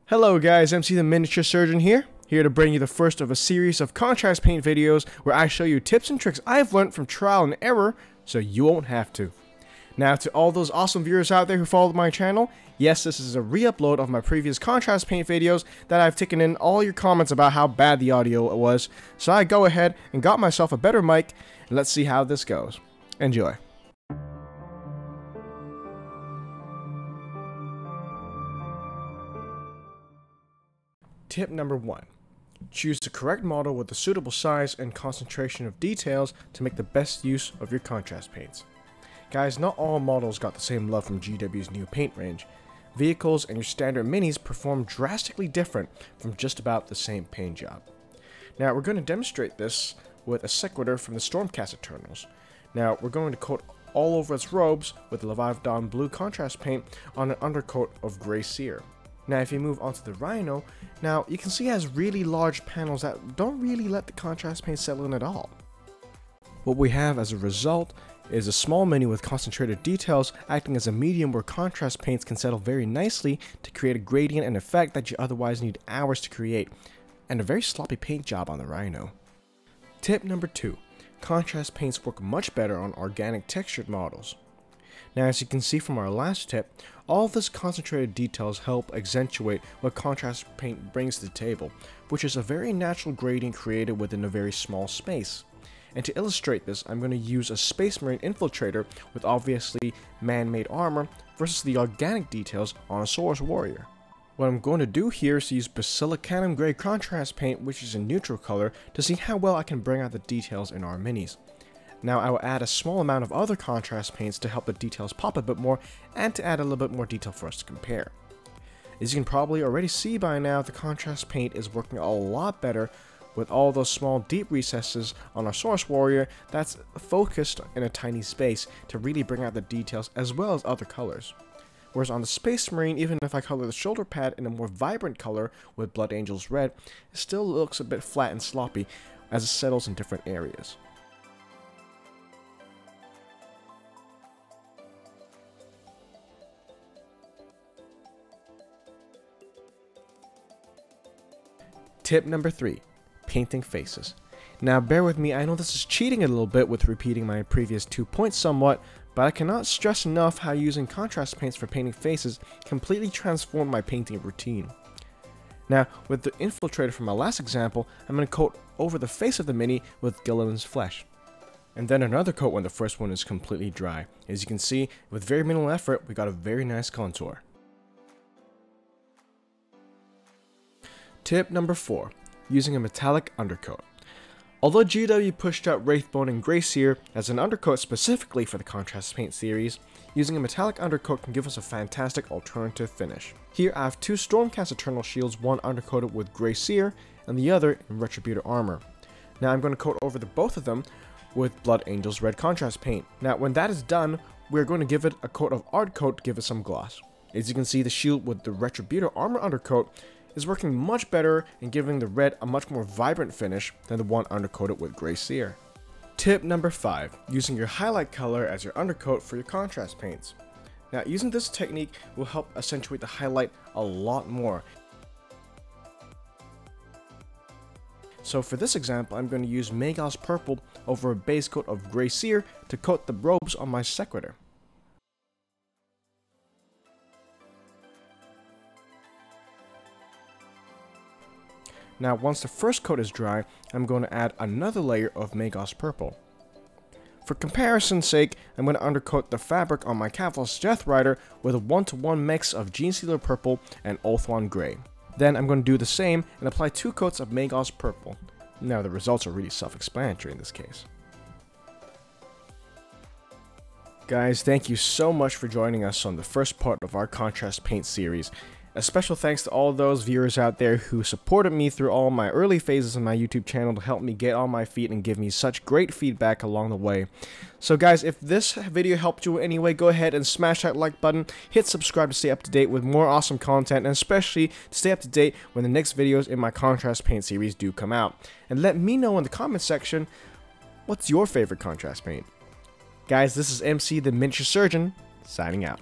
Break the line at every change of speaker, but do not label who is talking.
Hello guys, MC the Miniature Surgeon here to bring you the first of a series of contrast paint videos where I show you tips and tricks I've learned from trial and error so you won't have to. Now to all those awesome viewers out there who followed my channel, yes, this is a re-upload of my previous contrast paint videos that I've taken in all your comments about how bad the audio was, so I go ahead and got myself a better mic and let's see how this goes. Enjoy. Tip number 1. Choose the correct model with the suitable size and concentration of details to make the best use of your contrast paints. Guys, not all models got the same love from GW's new paint range. Vehicles and your standard minis perform drastically different from just about the same paint job. Now we're going to demonstrate this with a Sequitur from the Stormcast Eternals. Now we're going to coat all over its robes with Leviathan blue contrast paint on an undercoat of gray seer. Now if you move on to the Rhino, now you can see it has really large panels that don't really let the contrast paint settle in at all. What we have as a result is a small mini with concentrated details acting as a medium where contrast paints can settle very nicely to create a gradient and effect that you otherwise need hours to create, and a very sloppy paint job on the Rhino. Tip number 2. Contrast paints work much better on organic textured models. Now as you can see from our last tip, all of this concentrated details help accentuate what contrast paint brings to the table, which is a very natural gradient created within a very small space. And to illustrate this, I'm going to use a Space Marine infiltrator with obviously man-made armor versus the organic details on a Saurus warrior. What I'm going to do here is use Basillicanum gray contrast paint, which is a neutral color, to see how well I can bring out the details in our minis. Now I will add a small amount of other contrast paints to help the details pop a bit more and to add a little bit more detail for us to compare. As you can probably already see by now, the contrast paint is working a lot better with all those small deep recesses on our Saurus warrior that's focused in a tiny space to really bring out the details as well as other colors. Whereas on the Space Marine, even if I color the shoulder pad in a more vibrant color with Blood Angel's red, it still looks a bit flat and sloppy as it settles in different areas. Tip number 3. Painting faces. Now bear with me, I know this is cheating a little bit with repeating my previous 2 points somewhat, but I cannot stress enough how using contrast paints for painting faces completely transformed my painting routine. Now with the infiltrator from my last example, I'm going to coat over the face of the mini with Guilliman's flesh. And then another coat when the first one is completely dry. As you can see, with very minimal effort, we got a very nice contour. Tip number 4. Using a metallic undercoat. Although GW pushed out Wraithbone and Gray Seer as an undercoat specifically for the contrast paint series, using a metallic undercoat can give us a fantastic alternative finish. Here I have 2 Stormcast Eternal shields, one undercoated with Gray Seer and the other in Retributor armor. Now I'm going to coat over both of them with Blood Angel's red contrast paint. Now when that is done, we're going to give it a coat of Art Coat to give it some gloss. As you can see, the shield with the Retributor armor undercoat is working much better and giving the red a much more vibrant finish than the one undercoated with Gray Seer. Tip number 5. Using your highlight color as your undercoat for your contrast paints. Now using this technique will help accentuate the highlight a lot more. So for this example, I'm going to use Magos purple over a base coat of Gray Seer to coat the robes on my Sequitur. Now once the first coat is dry, I'm going to add another layer of Magos purple. For comparison's sake, I'm going to undercoat the fabric on my Kavalos Death Rider with a 1-to-1 mix of Genestealer purple and Ulthwan gray. Then I'm going to do the same and apply 2 coats of Magos purple. Now the results are really self-explanatory in this case. Guys, thank you so much for joining us on the first part of our contrast paint series. A special thanks to all those viewers out there who supported me through all my early phases of my YouTube channel to help me get on my feet and give me such great feedback along the way. So guys, if this video helped you in any way, go ahead and smash that like button, hit subscribe to stay up to date with more awesome content, and especially to stay up to date when the next videos in my contrast paint series do come out. And let me know in the comment section, what's your favorite contrast paint? Guys, this is MC the Miniature Surgeon, signing out.